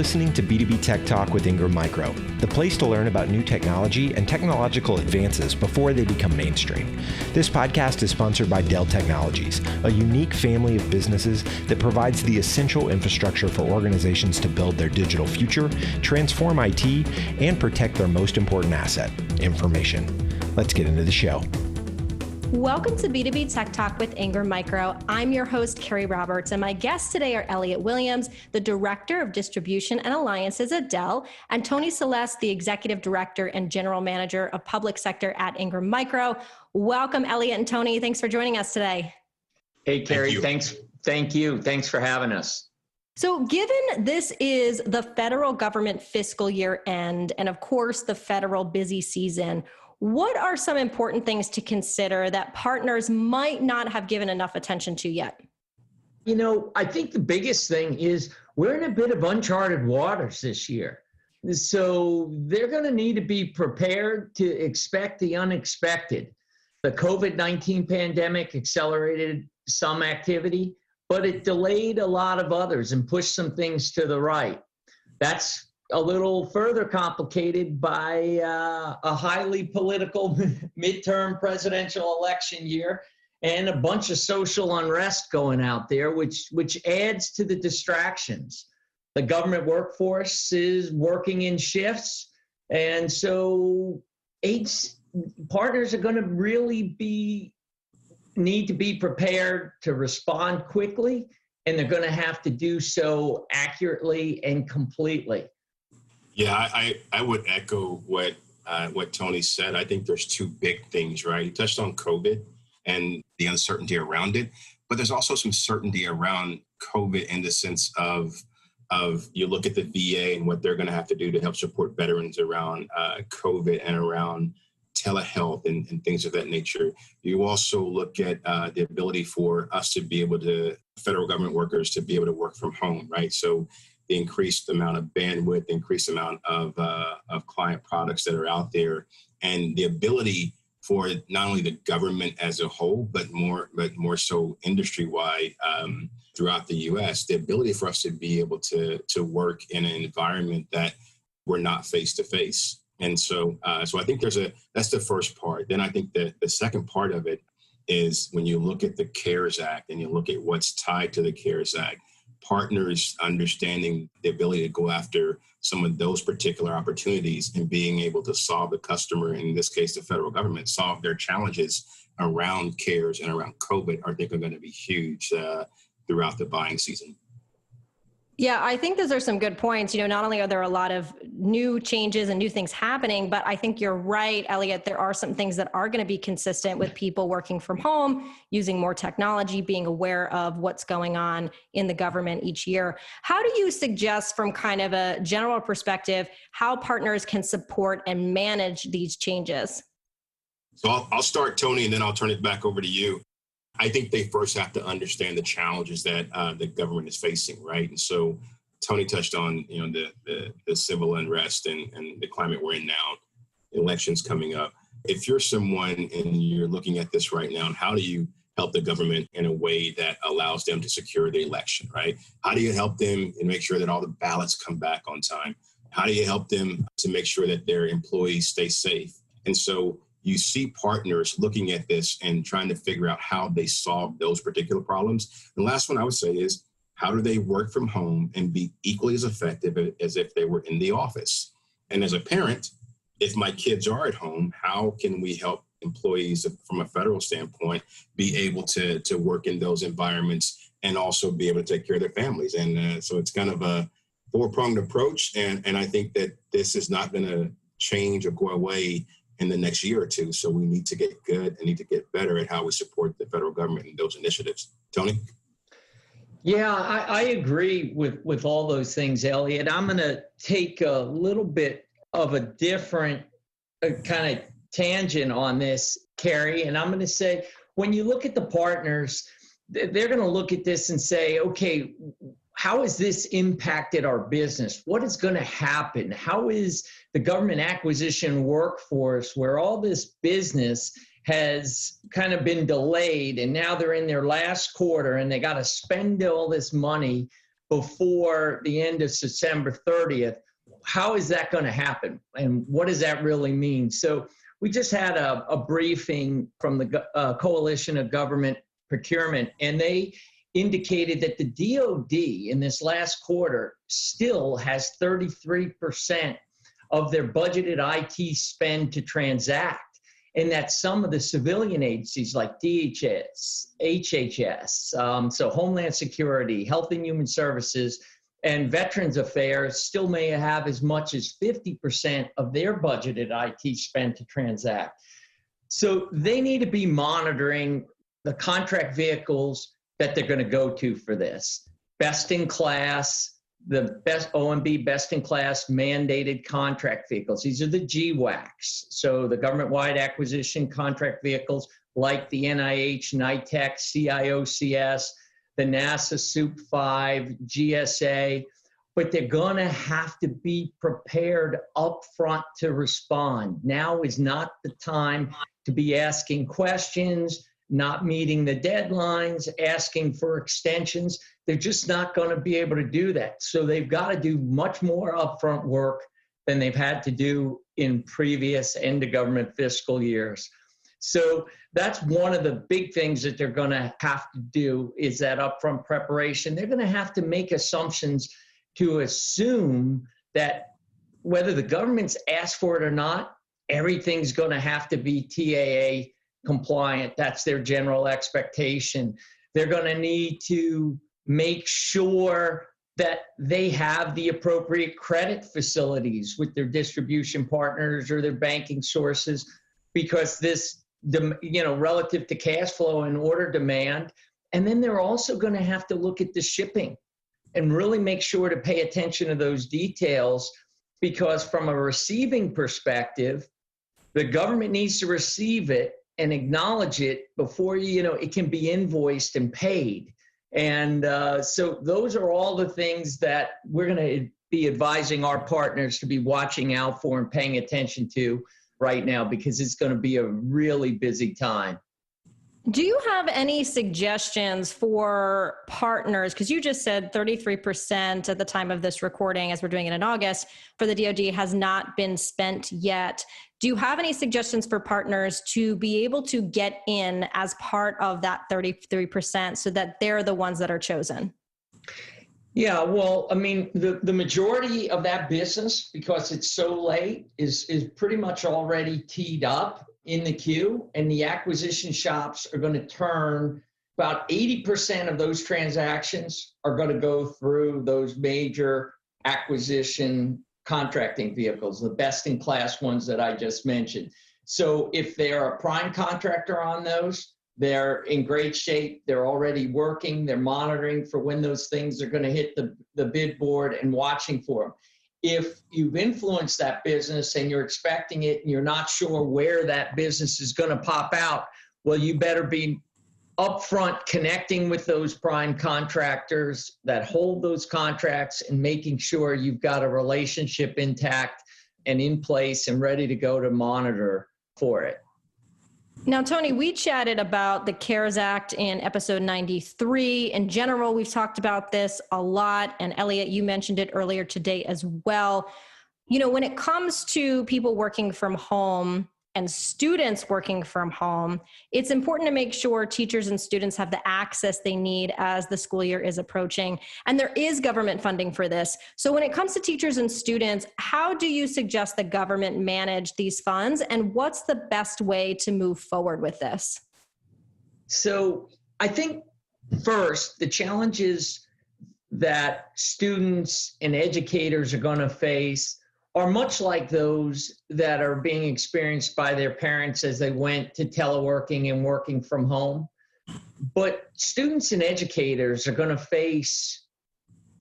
listening to B2B Tech Talk with Ingram Micro, the place to learn about new technology and technological advances before they become mainstream. This podcast is sponsored by Dell Technologies, a unique family of businesses that provides the essential infrastructure for organizations to build their digital future, transform IT, and protect their most important asset, information. Let's get into the show. Welcome to B2B Tech Talk with Ingram Micro. I'm your host, Keri Roberts, and my guests today are Elliot Williams, the Director of Distribution and Alliances at Dell, and Tony Celeste, the Executive Director and General Manager of Public Sector at Ingram Micro. Welcome, Elliot and Tony. Thanks for joining us today. Hey, Keri, thanks. Thank you. Thanks for having us. So given this is the federal government fiscal year end, and of course, the federal busy season, what are some important things to consider that partners might not have given enough attention to yet? You know, I think the biggest thing is we're in a bit of uncharted waters this year. So they're going to need to be prepared to expect the unexpected. The COVID-19 pandemic accelerated some activity, but it delayed a lot of others and pushed some things to the right. That's a little further complicated by a highly political midterm presidential election year and a bunch of social unrest going out there, which adds to the distractions. The government workforce is working in shifts, and so partners are going to really need to be prepared to respond quickly, and they're going to have to do so accurately and completely. Yeah, I would echo what Tony said. I think there's two big things, right? He touched on COVID and the uncertainty around it, but there's also some certainty around COVID in the sense of you look at the VA and what they're going to have to do to help support veterans around COVID and around telehealth and things of that nature. You also look at the ability for us to be able to, federal government workers to be able to work from home, right? So the increased amount of bandwidth, increased amount of client products that are out there, and the ability for not only the government as a whole, but more so industry-wide throughout the U.S., the ability for us to be able to work in an environment that we're not face-to-face. And so I think that's the first part. Then I think that the second part of it is when you look at the CARES Act and you look at what's tied to the CARES Act, partners understanding the ability to go after some of those particular opportunities and being able to solve the customer, in this case, the federal government, solve their challenges around CARES and around COVID, I think are going to be huge throughout the buying season. Yeah, I think those are some good points. You know, not only are there a lot of new changes and new things happening, but I think you're right, Elliot, there are some things that are going to be consistent with people working from home, using more technology, being aware of what's going on in the government each year. How do you suggest, from kind of a general perspective, how partners can support and manage these changes? So I'll start, Tony, and then I'll turn it back over to you. I think they first have to understand the challenges that the government is facing, right? And so Tony touched on, the civil unrest and the climate we're in now, elections coming up. If you're someone and you're looking at this right now, how do you help the government in a way that allows them to secure the election, right? How do you help them and make sure that all the ballots come back on time? How do you help them to make sure that their employees stay safe? And so you see partners looking at this and trying to figure out how they solve those particular problems. The last one I would say is, how do they work from home and be equally as effective as if they were in the office? And as a parent, if my kids are at home, how can we help employees from a federal standpoint be able to work in those environments and also be able to take care of their families? And so it's kind of a four-pronged approach. And I think that this is not going to change or go away in the next year or two. So we need to get good and need to get better at how we support the federal government in those initiatives. Tony? Yeah, I agree with all those things, Elliot. I'm going to take a little bit of a different kind of tangent on this, Keri, and I'm going to say, when you look at the partners, they're going to look at this and say, okay, how has this impacted our business? What is going to happen? How is the government acquisition workforce, where all this business has kind of been delayed and now they're in their last quarter and they got to spend all this money before the end of September 30th. How is that going to happen? And what does that really mean? So we just had a briefing from the Coalition of Government Procurement, and they indicated that the DoD in this last quarter still has 33% of their budgeted IT spend to transact, and that some of the civilian agencies like DHS, HHS, so Homeland Security, Health and Human Services, and Veterans Affairs still may have as much as 50% of their budgeted IT spend to transact. So they need to be monitoring the contract vehicles that they're going to go to for this. Best in class, the best OMB best in class mandated contract vehicles. These are the GWACs. So the government-wide acquisition contract vehicles like the NIH, NITEC, CIOCS, the NASA SOUP 5, GSA, but they're going to have to be prepared up front to respond. Now is not the time to be asking questions, not meeting the deadlines, asking for extensions. They're just not going to be able to do that. So they've got to do much more upfront work than they've had to do in previous end of government fiscal years. So that's one of the big things that they're going to have to do is that upfront preparation. They're going to have to make assumptions to assume that whether the government's asked for it or not, everything's going to have to be TAA compliant. That's their general expectation. They're going to need to make sure that they have the appropriate credit facilities with their distribution partners or their banking sources, because this, relative to cash flow and order demand. And then they're also going to have to look at the shipping and really make sure to pay attention to those details, because from a receiving perspective, the government needs to receive it and acknowledge it before, it can be invoiced and paid. And so those are all the things that we're going to be advising our partners to be watching out for and paying attention to right now, because it's going to be a really busy time. Do you have any suggestions for partners? Because you just said 33% at the time of this recording, as we're doing it in August, for the DoD has not been spent yet. Do you have any suggestions for partners to be able to get in as part of that 33% so that they're the ones that are chosen? Yeah, well, I mean, the majority of that business, because it's so late, is pretty much already teed up in the queue, and the acquisition shops are going to turn about 80% of those transactions are going to go through those major acquisition contracting vehicles, the best-in-class ones that I just mentioned. So if they're a prime contractor on those, they're in great shape. They're already working. They're monitoring for when those things are going to hit the bid board and watching for them. If you've influenced that business and you're expecting it and you're not sure where that business is going to pop out, well, you better be upfront connecting with those prime contractors that hold those contracts and making sure you've got a relationship intact and in place and ready to go to monitor for it. Now, Tony, we chatted about the CARES Act in episode 93. In general, we've talked about this a lot. And Elliot, you mentioned it earlier today as well. When it comes to people working from home and students working from home, it's important to make sure teachers and students have the access they need as the school year is approaching. And there is government funding for this. So when it comes to teachers and students, how do you suggest the government manage these funds, and what's the best way to move forward with this? So I think first, the challenges that students and educators are going to face are much like those that are being experienced by their parents as they went to teleworking and working from home. But students and educators are going to face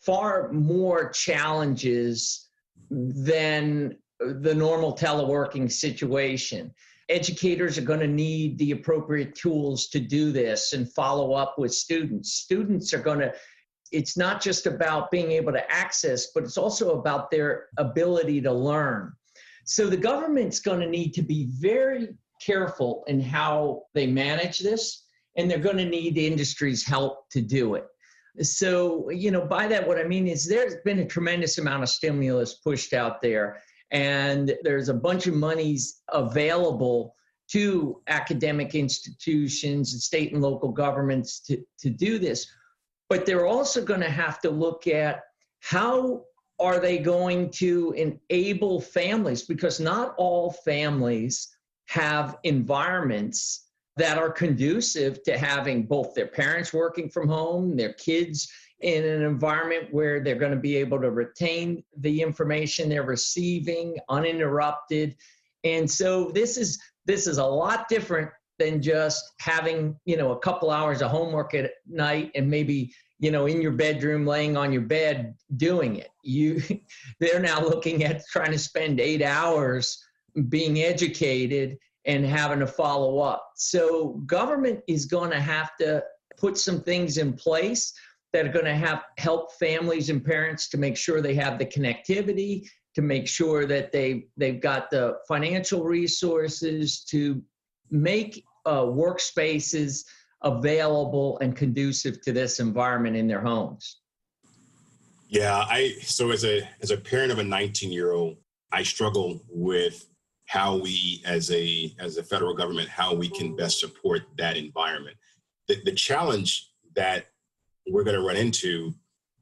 far more challenges than the normal teleworking situation. Educators are going to need the appropriate tools to do this and follow up with students. Students are going to It's not just about being able to access, but it's also about their ability to learn. So the government's going to need to be very careful in how they manage this, and they're going to need the industry's help to do it. So, by that, what I mean is there's been a tremendous amount of stimulus pushed out there, and there's a bunch of monies available to academic institutions and state and local governments to do this. But they're also going to have to look at how are they going to enable families, because not all families have environments that are conducive to having both their parents working from home, their kids in an environment where they're going to be able to retain the information they're receiving uninterrupted. And so this is a lot different than just having, a couple hours of homework at night and maybe, in your bedroom, laying on your bed doing it. They're now looking at trying to spend 8 hours being educated and having to follow up. So government is going to have to put some things in place that are going to help families and parents to make sure they have the connectivity, to make sure that they've got the financial resources to make workspaces available and conducive to this environment in their homes. Yeah, so as a parent of a 19-year-old, I struggle with how we as a federal government, how we can best support that environment. The challenge that we're going to run into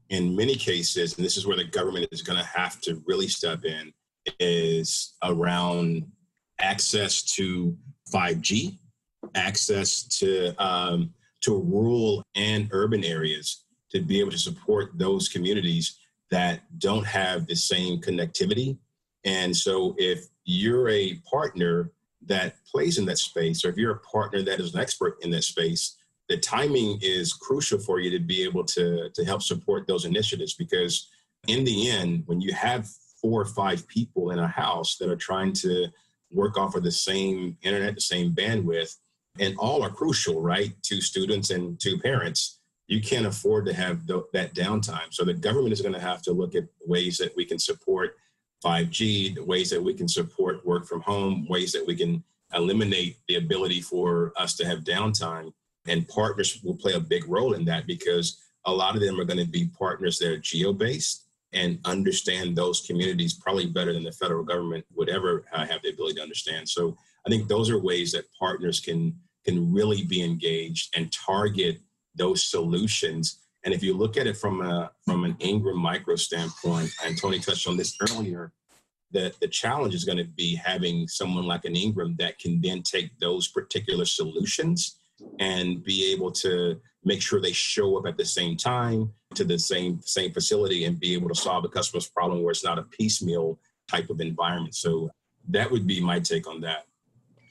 in many cases, and this is where the government is going to have to really step in, is around access to 5G, access to rural and urban areas to be able to support those communities that don't have the same connectivity. And so if you're a partner that plays in that space, or if you're a partner that is an expert in that space, the timing is crucial for you to be able to help support those initiatives. Because in the end, when you have 4 or 5 people in a house that are trying to work off of the same internet, the same bandwidth, and all are crucial, right, to students and to parents, you can't afford to have that downtime. So the government is going to have to look at ways that we can support 5G, the ways that we can support work from home, ways that we can eliminate the ability for us to have downtime. And partners will play a big role in that, because a lot of them are going to be partners that are geo-based and understand those communities probably better than the federal government would ever have the ability to understand. So I think those are ways that partners can really be engaged and target those solutions. And if you look at it from an Ingram Micro standpoint, and Tony touched on this earlier, that the challenge is going to be having someone like an Ingram that can then take those particular solutions and be able to make sure they show up at the same time to the same facility and be able to solve the customer's problem where it's not a piecemeal type of environment. So that would be my take on that.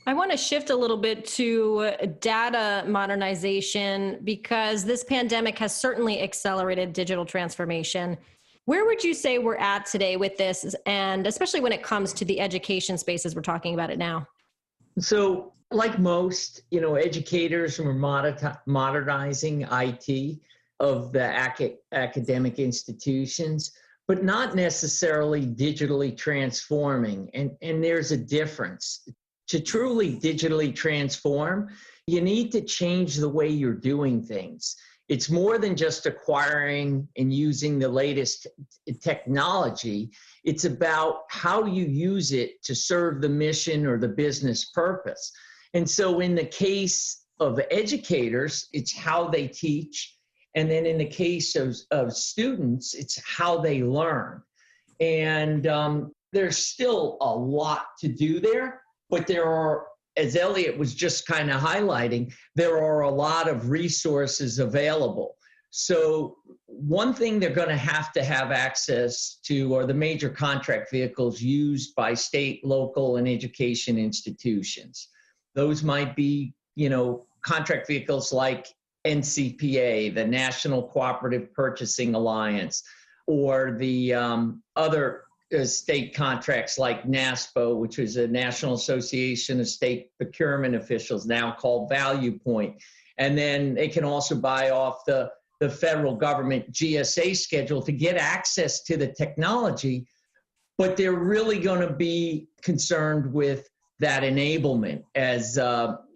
I want to shift a little bit to data modernization, because this pandemic has certainly accelerated digital transformation. Where would you say we're at today with this, and especially when it comes to the education space as we're talking about it now? So like most, educators are modernizing IT of the academic institutions, but not necessarily digitally transforming. And there's a difference. To truly digitally transform, you need to change the way you're doing things. It's more than just acquiring and using the latest technology. It's about how you use it to serve the mission or the business purpose. And so in the case of educators, it's how they teach. And then in the case of students, it's how they learn. And there's still a lot to do there. But there are, as Elliot was just kind of highlighting, there are a lot of resources available. So one thing they're going to have access to are the major contract vehicles used by state, local, and education institutions. Those might be, contract vehicles like NCPA, the National Cooperative Purchasing Alliance, or the other state contracts like NASPO, which is a National Association of State Procurement Officials, now called Value Point. And then they can also buy off the federal government GSA schedule to get access to the technology. But they're really going to be concerned with that enablement. As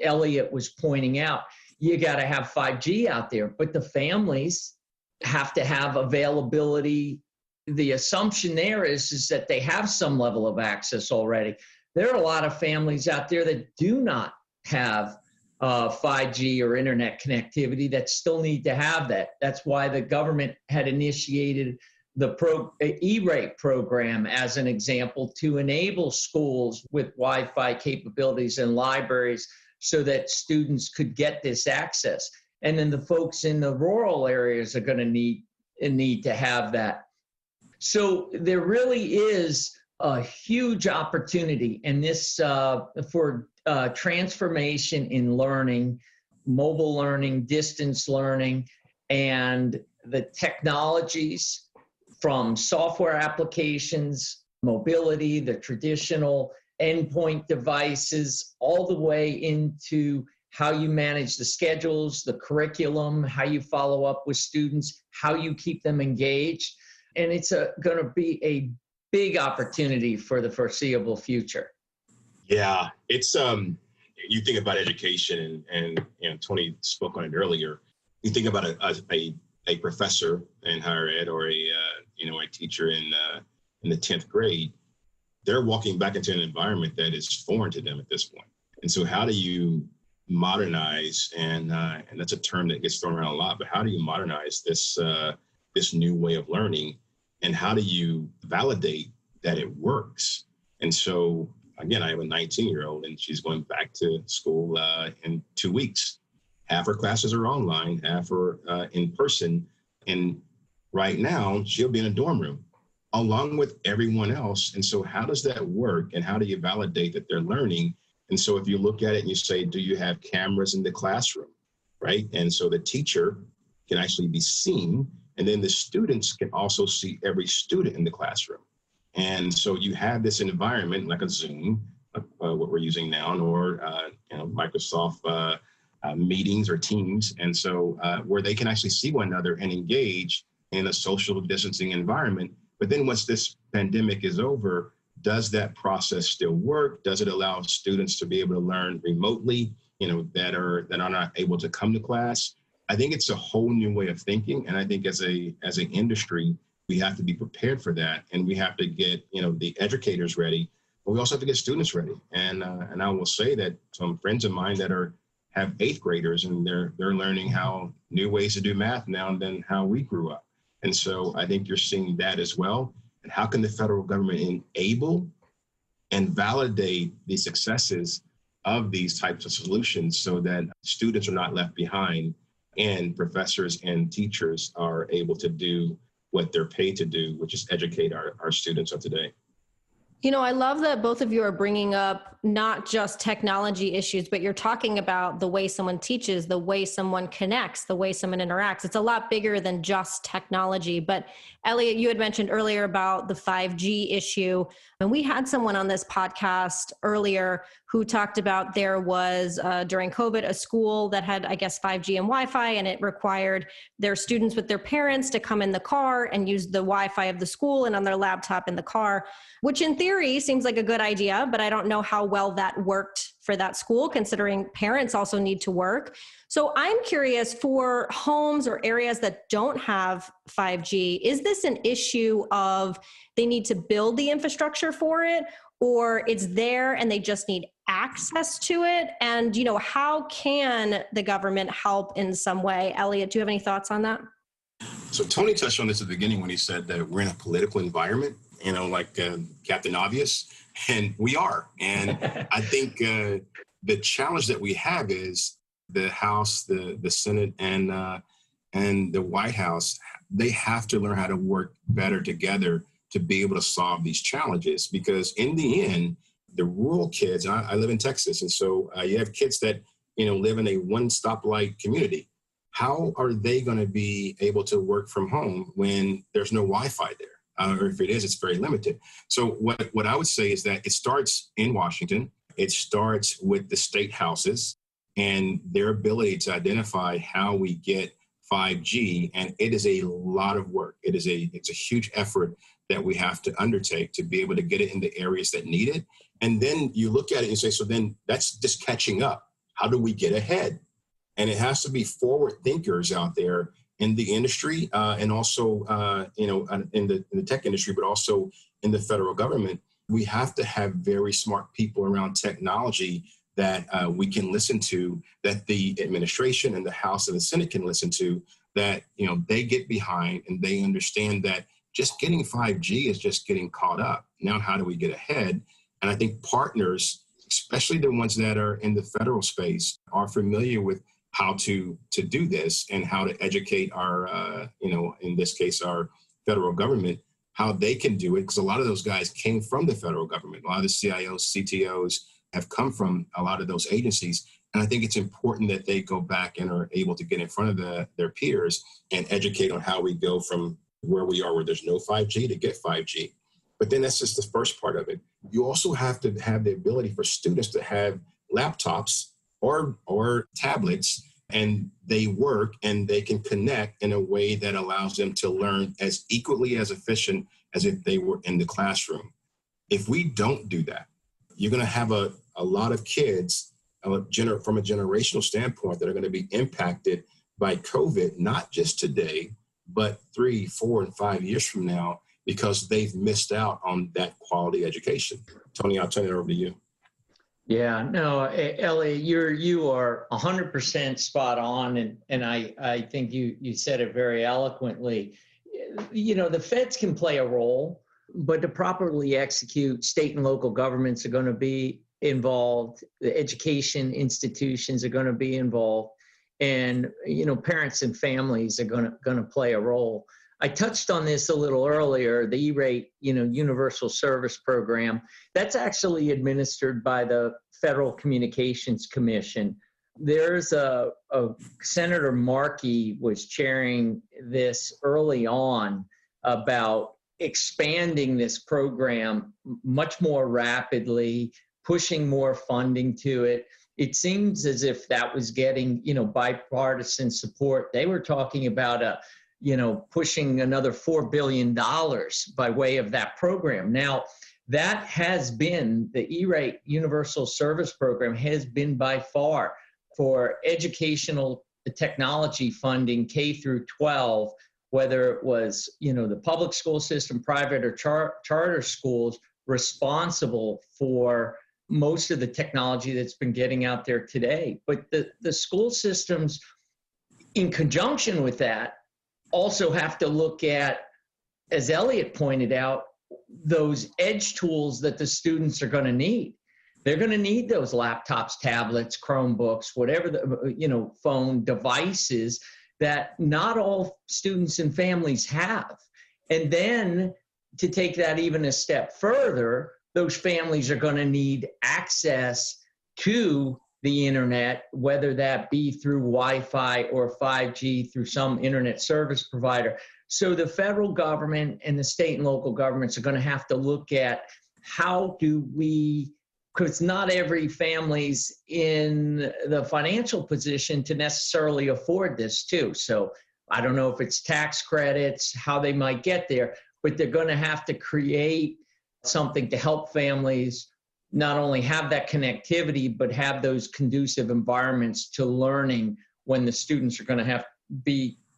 Elliot was pointing out, you got to have 5G out there, but the families have to have availability. The assumption there is that they have some level of access already. There are a lot of families out there that do not have 5G or internet connectivity that still need to have that. That's why the government had initiated the E-rate program as an example to enable schools with Wi-Fi capabilities and libraries so that students could get this access. And then the folks in the rural areas are going to need to have that. So there really is a huge opportunity in this for transformation in learning, mobile learning, distance learning, and the technologies from software applications, mobility, the traditional endpoint devices, all the way into how you manage the schedules, the curriculum, how you follow up with students, how you keep them engaged. And it's going to be a big opportunity for the foreseeable future. Yeah, it's you think about education, and Tony spoke on it earlier. You think about a professor in higher ed or a teacher in the 10th grade. They're walking back into an environment that is foreign to them at this point. And so, how do you modernize? And that's a term that gets thrown around a lot. But how do you modernize this new way of learning, and how do you validate that it works? And so, again, I have a 19-year-old, and she's going back to school in 2 weeks. Half her classes are online, half are in person. And right now, she'll be in a dorm room along with everyone else. And so how does that work? And how do you validate that they're learning? And so if you look at it and you say, do you have cameras in the classroom, right? And so the teacher can actually be seen, and then the students can also see every student in the classroom. And so you have this environment like a Zoom, what we're using now, or Microsoft meetings or Teams. And so where they can actually see one another and engage in a social distancing environment. But then once this pandemic is over, does that process still work? Does it allow students to be able to learn remotely, that are not able to come to class? I think it's a whole new way of thinking. And I think as an industry, we have to be prepared for that. And we have to get, the educators ready, but we also have to get students ready. And I will say that some friends of mine that have 8th graders, and they're learning how new ways to do math now than how we grew up. And so I think you're seeing that as well. And how can the federal government enable and validate the successes of these types of solutions so that students are not left behind and professors and teachers are able to do what they're paid to do, which is educate our students of today? I love that both of you are bringing up not just technology issues, but you're talking about the way someone teaches, the way someone connects, the way someone interacts. It's a lot bigger than just technology. But Elliot, you had mentioned earlier about the 5G issue. And we had someone on this podcast earlier who talked about there was, during COVID, a school that had, 5G and Wi-Fi, and it required their students with their parents to come in the car and use the Wi-Fi of the school and on their laptop in the car, which in theory seems like a good idea, but I don't know how well that worked for that school, considering parents also need to work. So I'm curious, for homes or areas that don't have 5G, is this an issue of they need to build the infrastructure for it, or it's there and they just need access to it? And, how can the government help in some way? Elliot, do you have any thoughts on that? So Tony touched on this at the beginning when he said that we're in a political environment, like Captain Obvious, and we are. And I think the challenge that we have is the House, the Senate, and the White House, they have to learn how to work better together to be able to solve these challenges. Because in the end, the rural kids, and I live in Texas, and so you have kids that live in a one-stoplight community. How are they going to be able to work from home when there's no Wi-Fi there? Or if it is, it's very limited. So what I would say is that it starts in Washington. It starts with the state houses and their ability to identify how we get 5G. And it is a lot of work. It's a huge effort that we have to undertake to be able to get it in the areas that need it. And then you look at it and say, so then that's just catching up. How do we get ahead? And it has to be forward thinkers out there in the industry and also, in the tech industry, but also in the federal government, we have to have very smart people around technology that we can listen to, that the administration and the House and the Senate can listen to, that, they get behind and they understand that just getting 5G is just getting caught up. Now, how do we get ahead? And I think partners, especially the ones that are in the federal space, are familiar with how to do this and how to educate our, in this case, our federal government, how they can do it. Because a lot of those guys came from the federal government. A lot of the CIOs, CTOs have come from a lot of those agencies. And I think it's important that they go back and are able to get in front of their peers and educate on how we go from where we are, where there's no 5G, to get 5G. But then that's just the first part of it. You also have to have the ability for students to have laptops or tablets, and they work and they can connect in a way that allows them to learn as equally as efficient as if they were in the classroom. If we don't do that, you're going to have a lot of kids from a generational standpoint that are going to be impacted by COVID, not just today, but 3, 4, and 5 years from now, because they've missed out on that quality education. Tony, I'll turn it over to you. Yeah, no, Elliot, you are 100% spot on, and I think you said it very eloquently. The feds can play a role, but to properly execute, state and local governments are going to be involved. The education institutions are going to be involved, and parents and families are going to play a role. I touched on this a little earlier, the E-rate, Universal Service Program. That's actually administered by the Federal Communications Commission. There's a Senator Markey was chairing this early on about expanding this program much more rapidly, pushing more funding to it. It seems as if that was getting, bipartisan support. They were talking about pushing another $4 billion by way of that program. Now, that has been, the E-rate Universal Service Program has been by far for educational technology funding K through 12, whether it was, the public school system, private or charter schools, responsible for most of the technology that's been getting out there today. But the school systems, in conjunction with that, also have to look at, as Elliot pointed out, those edge tools that the students are going to need. They're going to need those laptops, tablets, Chromebooks, whatever the phone devices that not all students and families have. And then to take that even a step further, those families are going to need access to the internet, whether that be through Wi-Fi or 5G through some internet service provider. So the federal government and the state and local governments are going to have to look at how do we, because not every family's in the financial position to necessarily afford this too. So I don't know if it's tax credits, how they might get there, but they're going to have to create something to help families not only have that connectivity, but have those conducive environments to learning when the students are going to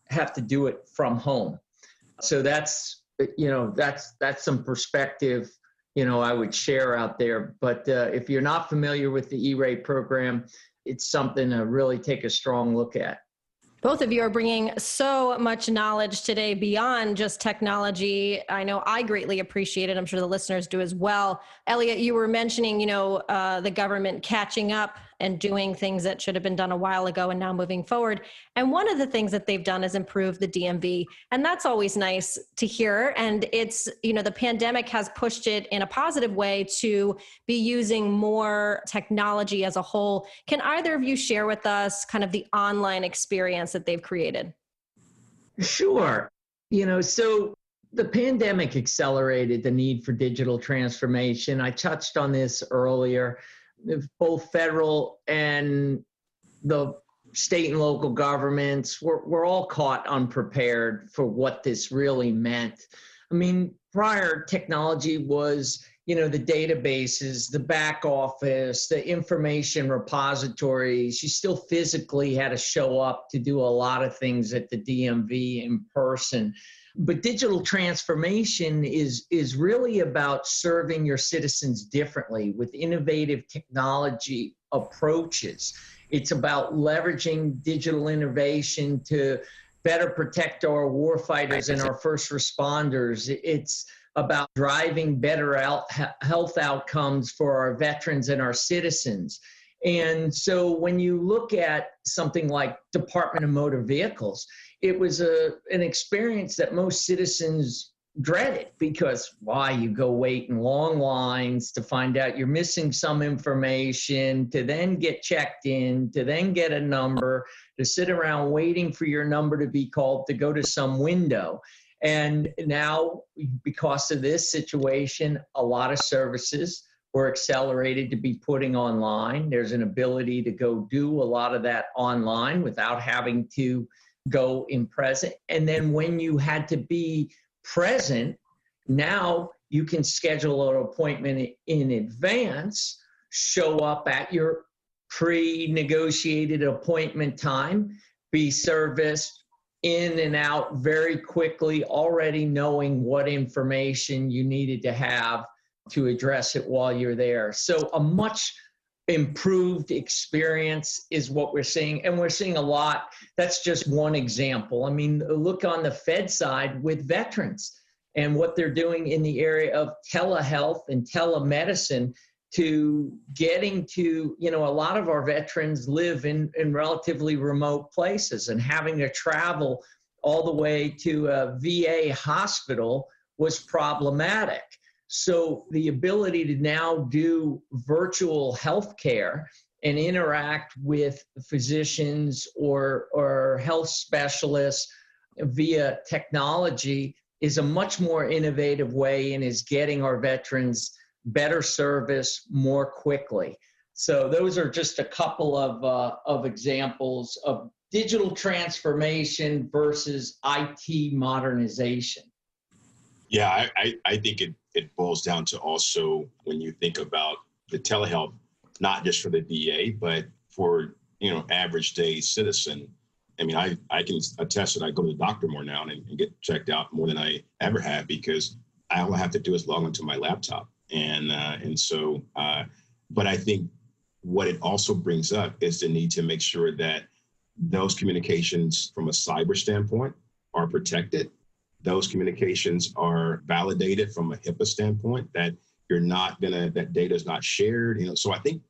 have to do it from home. So that's some perspective, I would share out there. But if you're not familiar with the E-rate program, it's something to really take a strong look at. Both of you are bringing so much knowledge today beyond just technology. I know I greatly appreciate it. I'm sure the listeners do as well. Elliot, you were mentioning, the government catching up and doing things that should have been done a while ago and now moving forward. And one of the things that they've done is improve the DMV. And that's always nice to hear. And it's, the pandemic has pushed it in a positive way to be using more technology as a whole. Can either of you share with us kind of the online experience that they've created? Sure. So the pandemic accelerated the need for digital transformation. I touched on this earlier. Both federal and the state and local governments were all caught unprepared for what this really meant. I mean, prior technology was the databases, the back office, the information repositories. You still physically had to show up to do a lot of things at the DMV in person. But digital transformation is really about serving your citizens differently with innovative technology approaches. It's about leveraging digital innovation to better protect our warfighters and our first responders. It's about driving better health outcomes for our veterans and our citizens. And so when you look at something like Department of Motor Vehicles, it was an experience that most citizens dreaded, because why? You go wait in long lines to find out you're missing some information, to then get checked in, to then get a number, to sit around waiting for your number to be called to go to some window. And now, because of this situation, a lot of services were accelerated to be putting online. There's an ability to go do a lot of that online without having to go in present. And then when you had to be present, now you can schedule an appointment in advance, show up at your pre-negotiated appointment time, be serviced in and out very quickly, already knowing what information you needed to have to address it while you're there. So a much improved experience is what we're seeing. And we're seeing a lot. That's just one example. I mean, look on the Fed side with veterans and what they're doing in the area of telehealth and telemedicine, to getting to, a lot of our veterans live in relatively remote places, and having to travel all the way to a VA hospital was problematic. So the ability to now do virtual healthcare and interact with physicians or health specialists via technology is a much more innovative way, and is getting our veterans better service more quickly. So those are just a couple of examples of digital transformation versus IT modernization. Yeah, I think it boils down to also, when you think about the telehealth, not just for the VA, but for, average day citizen. I mean, I can attest that I go to the doctor more now and get checked out more than I ever have, because all I have to do is log onto my laptop. But I think what it also brings up is the need to make sure that those communications from a cyber standpoint are protected. Those communications are validated from a HIPAA standpoint, that that data is not shared. So I think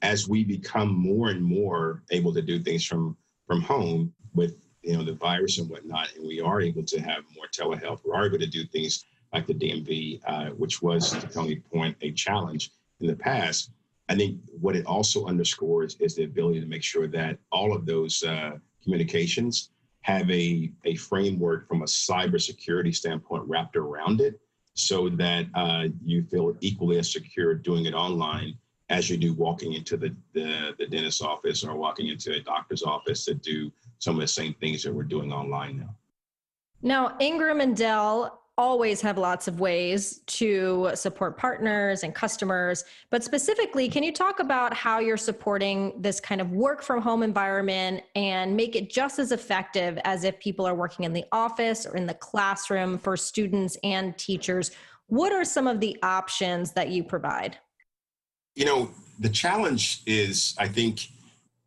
as we become more and more able to do things from home with, the virus and whatnot, and we are able to have more telehealth, we are able to do things like the DMV, which was, to Tony's point, a challenge in the past. I think what it also underscores is the ability to make sure that all of those communications have a framework from a cybersecurity standpoint wrapped around it, so that you feel equally as secure doing it online as you do walking into the dentist's office or walking into a doctor's office to do some of the same things that we're doing online now. Now, Ingram and Dell always have lots of ways to support partners and customers, but specifically, can you talk about how you're supporting this kind of work from home environment and make it just as effective as if people are working in the office or in the classroom for students and teachers? What are some of the options that you provide? The challenge is, I think,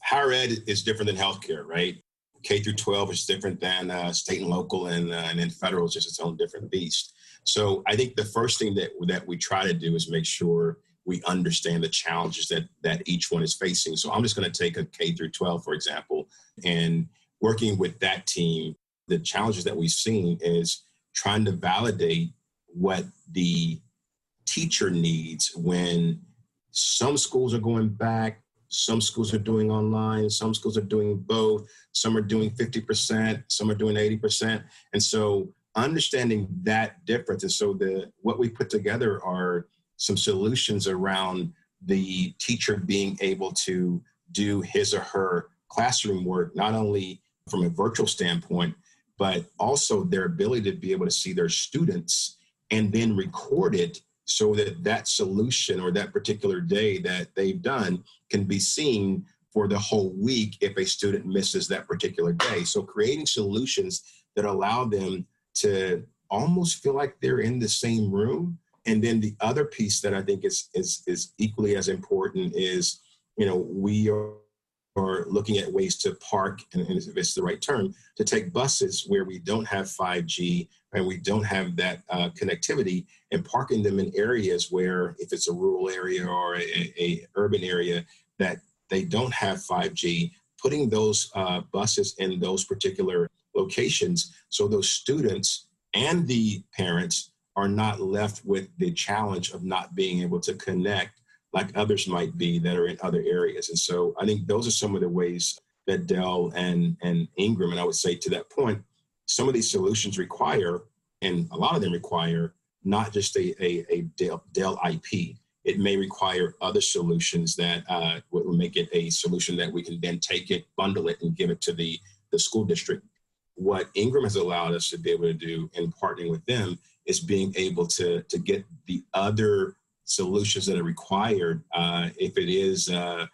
higher ed is different than healthcare, right? K through 12 is different than state and local, and then federal is just its own different beast. So I think the first thing that we try to do is make sure we understand the challenges that each one is facing. So I'm just going to take a K through 12, for example, and working with that team, the challenges that we've seen is trying to validate what the teacher needs when some schools are going back, some schools are doing online, some schools are doing both, some are doing 50%, some are doing 80%. And so understanding that difference. And so what we put together are some solutions around the teacher being able to do his or her classroom work, not only from a virtual standpoint, but also their ability to be able to see their students and then record it so that that solution or that particular day that they've done can be seen for the whole week if a student misses that particular day. So creating solutions that allow them to almost feel like they're in the same room. And then the other piece that I think is equally as important is, we are looking at ways to park, and if it's the right term, to take buses where we don't have 5G and we don't have that connectivity, and parking them in areas where, if it's a rural area or a urban area that they don't have 5G, putting those buses in those particular locations so those students and the parents are not left with the challenge of not being able to connect like others might be that are in other areas. And so I think those are some of the ways that Dell and Ingram, and I would say to that point, some of these solutions require, and a lot of them require, not just a Dell IP. It may require other solutions that will make it a solution that we can then take it, bundle it, and give it to the school district. What Ingram has allowed us to be able to do in partnering with them is being able to get the other solutions that are required. If it is a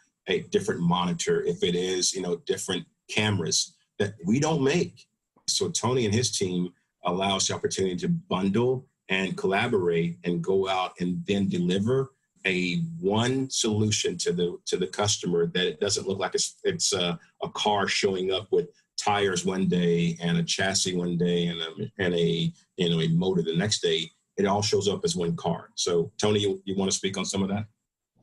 different monitor, if it is different cameras that we don't make. So Tony and his team allow us the opportunity to bundle and collaborate and go out and then deliver a one solution to the customer that it doesn't look like it's a car showing up with tires one day and a chassis one day and a motor the next day. It all shows up as one car. So Tony, you want to speak on some of that?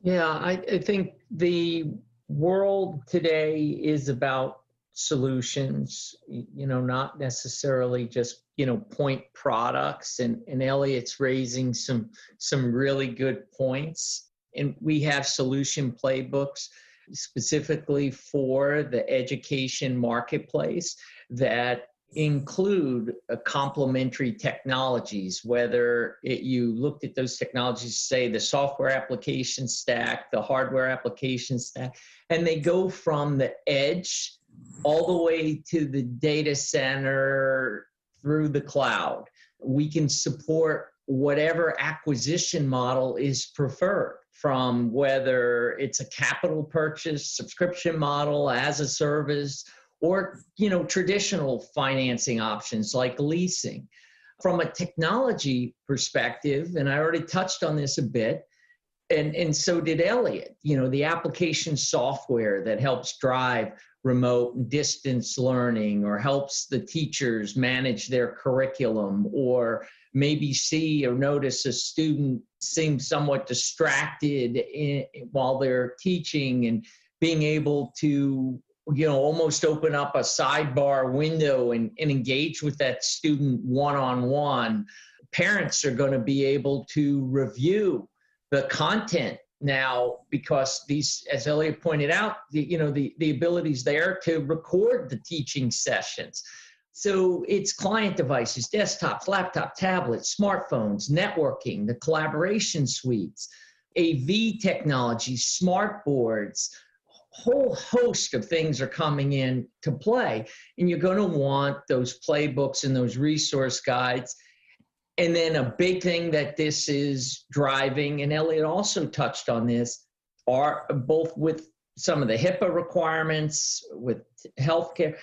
Yeah, I think the world today is about solutions, not necessarily just, point products. And Elliot's raising some really good points. And we have solution playbooks specifically for the education marketplace that include complementary technologies, whether you looked at those technologies, say the software application stack, the hardware application stack, and they go from the edge all the way to the data center through the cloud. We can support whatever acquisition model is preferred, from whether it's a capital purchase, subscription model, as a service, or traditional financing options like leasing. From a technology perspective, and I already touched on this a bit, and so did Elliot, the application software that helps drive remote and distance learning, or helps the teachers manage their curriculum, or maybe see or notice a student seems somewhat distracted while they're teaching, and being able to almost open up a sidebar window and engage with that student one-on-one. Parents are going to be able to review the content now, because these, as Elliot pointed out, the ability's there to record the teaching sessions. So it's client devices, desktops, laptop, tablets, smartphones, networking, the collaboration suites, AV technology, smart boards. Whole host of things are coming in to play, and you're going to want those playbooks and those resource guides. And then a big thing that this is driving, and Elliot also touched on this, are both with some of the HIPAA requirements with healthcare,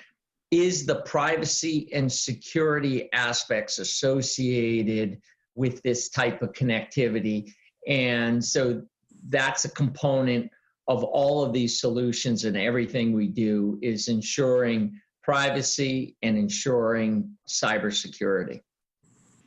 is the privacy and security aspects associated with this type of connectivity. And so that's a component of all of these solutions, and everything we do is ensuring privacy and ensuring cybersecurity.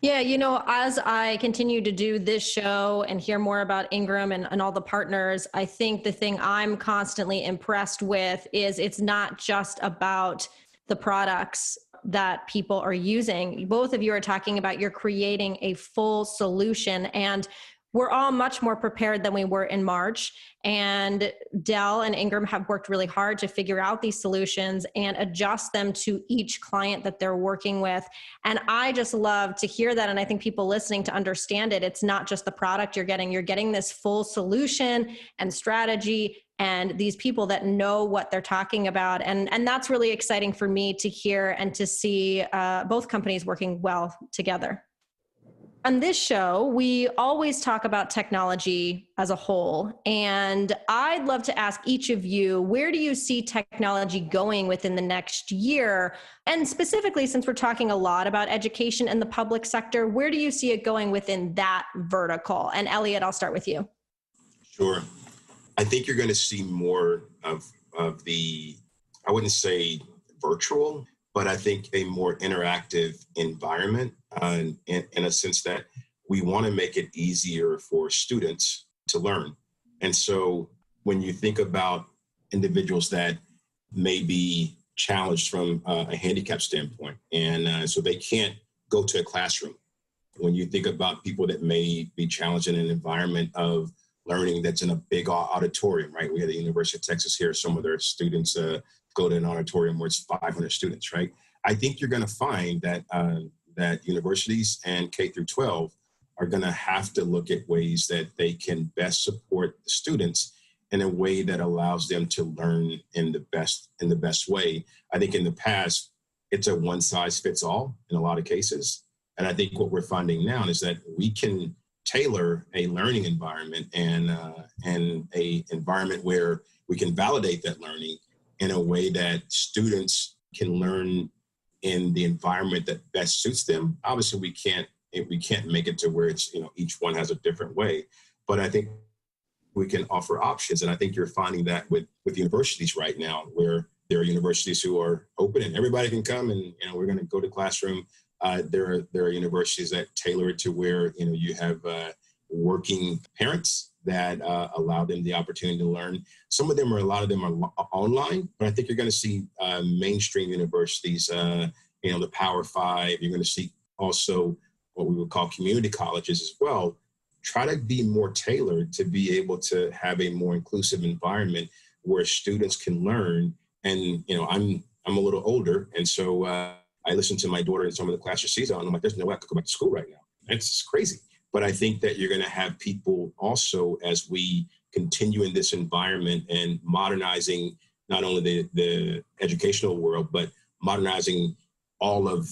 Yeah, as I continue to do this show and hear more about Ingram and all the partners, I think the thing I'm constantly impressed with is it's not just about the products that people are using. Both of you are talking about you're creating a full solution, and we're all much more prepared than we were in March. And Dell and Ingram have worked really hard to figure out these solutions and adjust them to each client that they're working with. And I just love to hear that. And I think people listening to understand it, it's not just the product you're getting this full solution and strategy and these people that know what they're talking about. And that's really exciting for me to hear and to see both companies working well together. on this show, we always talk about technology as a whole. And I'd love to ask each of you, where do you see technology going within the next year? And specifically, since we're talking a lot about education and the public sector, where do you see it going within that vertical? And Elliot, I'll start with you. Sure. I think you're going to see more of the, I wouldn't say virtual, but I think a more interactive environment in a sense that we want to make it easier for students to learn. And so when you think about individuals that may be challenged from a handicap standpoint, and so they can't go to a classroom. When you think about people that may be challenged in an environment of learning that's in a big auditorium, right? We had the University of Texas here. Some of their students go to an auditorium where it's 500 students, right? I think you're going to find that that universities and K through 12 are going to have to look at ways that they can best support the students in a way that allows them to learn in the best way. I think in the past, it's a one size fits all in a lot of cases. And I think what we're finding now is that we can tailor a learning environment and a environment where we can validate that learning in a way that students can learn in the environment that best suits them. Obviously, we can't make it to where it's, each one has a different way, but I think we can offer options. And I think you're finding that with universities right now, where there are universities who are open and everybody can come and, we're going to go to classroom. There are universities that tailor it to where, you have working parents that allow them the opportunity to learn. A lot of them are online, but I think you're going to see mainstream universities, the Power Five. You're going to see also what we would call community colleges as well, try to be more tailored to be able to have a more inclusive environment where students can learn. And, I'm a little older. And so I listen to my daughter in some of the classes she's on. I'm like, there's no way I could go back to school right now. It's just crazy. But I think that you're going to have people also, as we continue in this environment and modernizing not only the educational world, but modernizing all of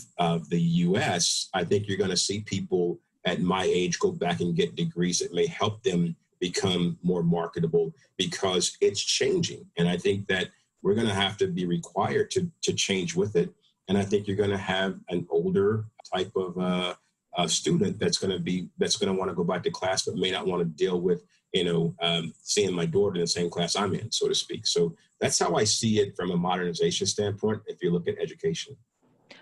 the U.S., I think you're going to see people at my age go back and get degrees that may help them become more marketable because it's changing. And I think that we're going to have to be required to change with it. And I think you're going to have an older type of student that's going to want to go back to class, but may not want to deal with, seeing my daughter in the same class I'm in, so to speak. So that's how I see it from a modernization standpoint, if you look at education.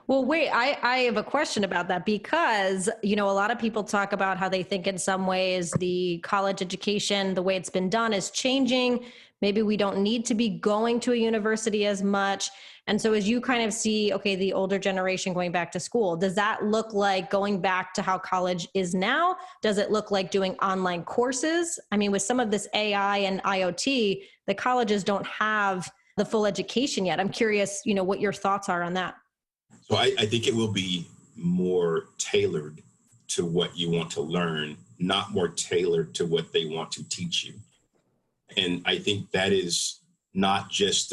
Well, wait, I have a question about that because, a lot of people talk about how they think in some ways the college education, the way it's been done is changing. Maybe we don't need to be going to a university as much. And so as you kind of see, okay, the older generation going back to school, does that look like going back to how college is now? Does it look like doing online courses? I mean, with some of this AI and IoT, the colleges don't have the full education yet. I'm curious, what your thoughts are on that. So I think it will be more tailored to what you want to learn, not more tailored to what they want to teach you. And I think that is not just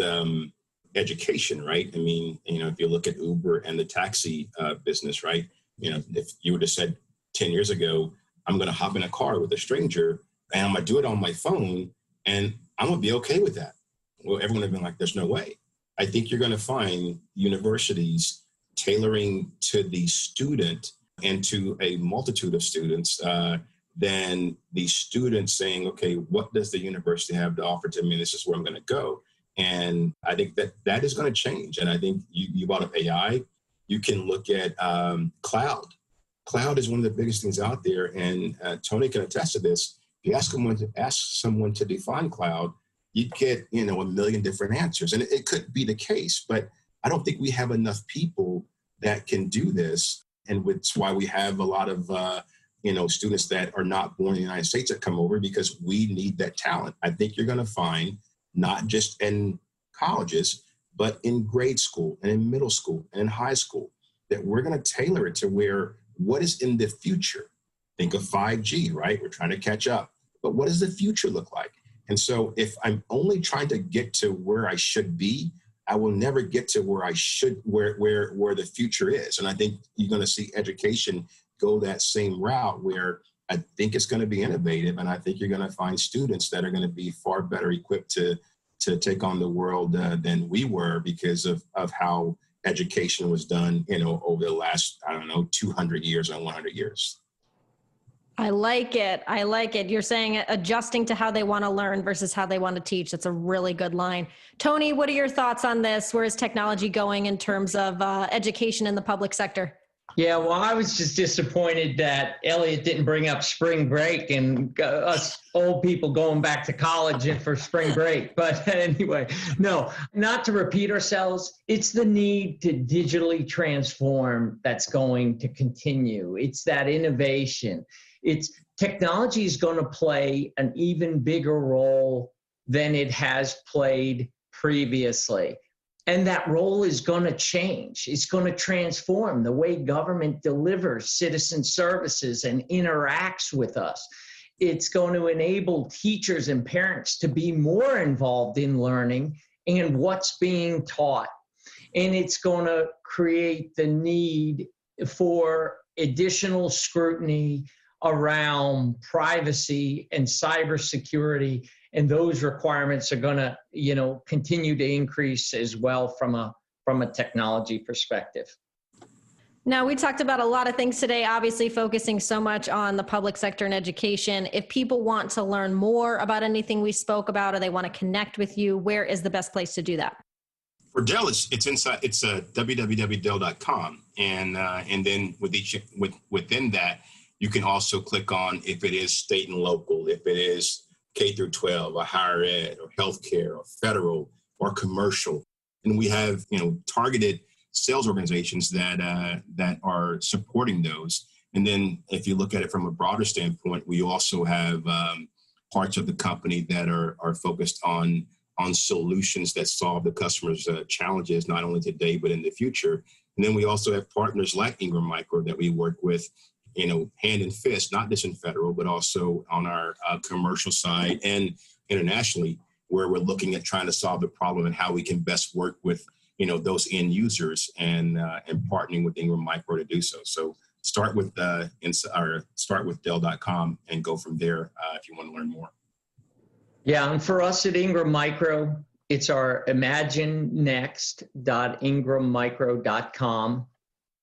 education, right? I mean, if you look at Uber and the taxi business, right? If you would have said 10 years ago, I'm going to hop in a car with a stranger and I'm going to do it on my phone and I'm going to be okay with that. Well, everyone would have been like, there's no way. I think you're going to find universities tailoring to the student and to a multitude of students than the student saying, okay, what does the university have to offer to me? This is where I'm going to go. And I think that is going to change. And I think you brought up AI. You can look at cloud. Cloud is one of the biggest things out there. And Tony can attest to this. If you ask someone to define cloud, you'd get, a million different answers. And it could be the case, but I don't think we have enough people that can do this. And it's why we have a lot of, students that are not born in the United States that come over because we need that talent. I think you're going to find not just in colleges, but in grade school and in middle school and in high school, that we're going to tailor it to where what is in the future. Think of 5G, right? We're trying to catch up, but what does the future look like? And so if I'm only trying to get to where I should be, I will never get to where I should, where the future is. And I think you're going to see education go that same route where I think it's going to be innovative, and I think you're going to find students that are going to be far better equipped to take on the world than we were because of how education was done, over the last, 200 years or 100 years. I like it. You're saying adjusting to how they want to learn versus how they want to teach. That's a really good line. Tony, what are your thoughts on this? Where is technology going in terms of education in the public sector? Yeah, well, I was just disappointed that Elliot didn't bring up spring break and us old people going back to college for spring break. But anyway, no, not to repeat ourselves. It's the need to digitally transform that's going to continue. It's that innovation. It's technology is going to play an even bigger role than it has played previously. And that role is going to change. It's going to transform the way government delivers citizen services and interacts with us. It's going to enable teachers and parents to be more involved in learning and what's being taught. And it's going to create the need for additional scrutiny around privacy and cybersecurity. And those requirements are going to, continue to increase as well from a technology perspective. Now, we talked about a lot of things today, obviously focusing so much on the public sector and education. If people want to learn more about anything we spoke about, or they want to connect with you, where is the best place to do that? For Dell, it's www.dell.com, and then within that, you can also click on if it is state and local, if it is K through 12, or higher ed, or healthcare, or federal, or commercial. And we have, targeted sales organizations that are supporting those. And then if you look at it from a broader standpoint, we also have parts of the company that are focused on solutions that solve the customer's challenges, not only today, but in the future. And then we also have partners like Ingram Micro that we work with, hand and fist, not just in federal, but also on our commercial side and internationally, where we're looking at trying to solve the problem and how we can best work with, those end users and partnering with Ingram Micro to do so. So start with Dell.com and go from there if you want to learn more. Yeah, and for us at Ingram Micro, it's our imaginenext.ingrammicro.com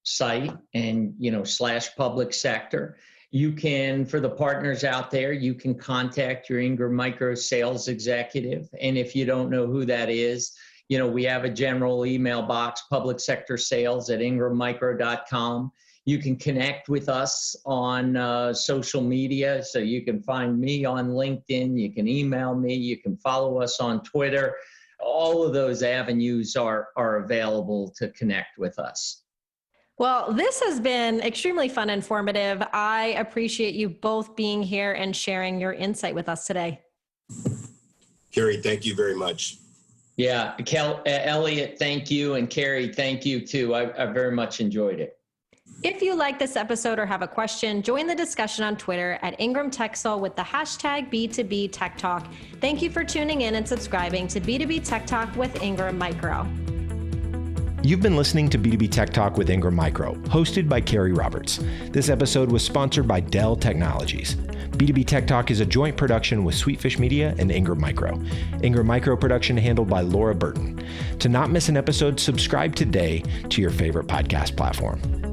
site and /public sector. You can, for the partners out there, you can contact your Ingram Micro sales executive. And if you don't know who that is, we have a general email box, publicsectorsales@ingrammicro.com. You can connect with us on social media. So you can find me on LinkedIn, you can email me, you can follow us on Twitter. All of those avenues are available to connect with us. Well, this has been extremely fun and informative. I appreciate you both being here and sharing your insight with us today. Keri, thank you very much. Yeah, Elliot, thank you. And Keri, thank you too. I very much enjoyed it. If you like this episode or have a question, join the discussion on Twitter at Ingram TechSol with the hashtag B2B Tech Talk. Thank you for tuning in and subscribing to B2B Tech Talk with Ingram Micro. You've been listening to B2B Tech Talk with Ingram Micro, hosted by Keri Roberts. This episode was sponsored by Dell Technologies. B2B Tech Talk is a joint production with Sweetfish Media and Ingram Micro. Ingram Micro production handled by Laura Burton. To not miss an episode, subscribe today to your favorite podcast platform.